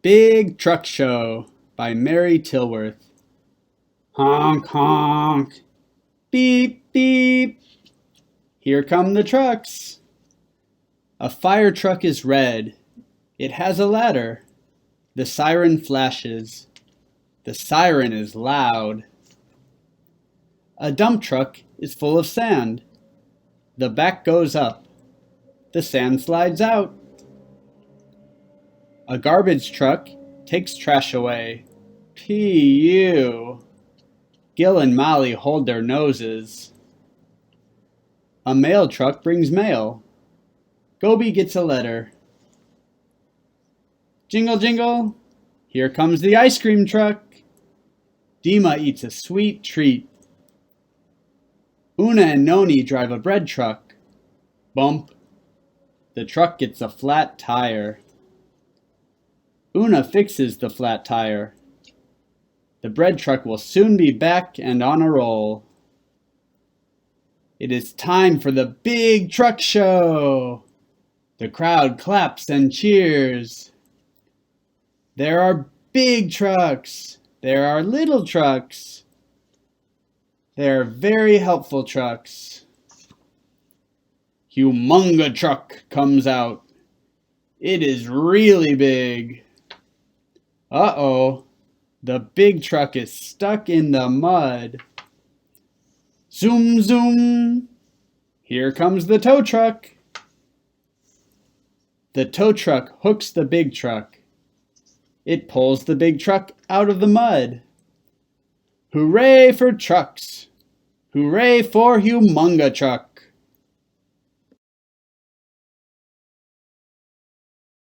Big Truck Show by Mary Tillworth. Honk, honk. Beep, beep. Here come the trucks. A fire truck is red. It has a ladder. The siren flashes. The siren is loud. A dump truck is full of sand. The back goes up. The sand slides out. A garbage truck takes trash away. P.U. Gil and Molly hold their noses. A mail truck brings mail. Goby gets a letter. Jingle, jingle. Here comes the ice cream truck. Dima eats a sweet treat. Una and Noni drive a bread truck. Bump. The truck gets a flat tire. Una fixes the flat tire. The bread truck will soon be back and on a roll. It is time for the big truck show. The crowd claps and cheers. There are big trucks. There are little trucks. There are very helpful trucks. Humunga truck comes out. It is really big. Uh-oh, the big truck is stuck in the mud. Zoom, zoom. Here comes the tow truck. The tow truck hooks the big truck. It pulls the big truck out of the mud. Hooray for trucks! Hooray for Humunga truck!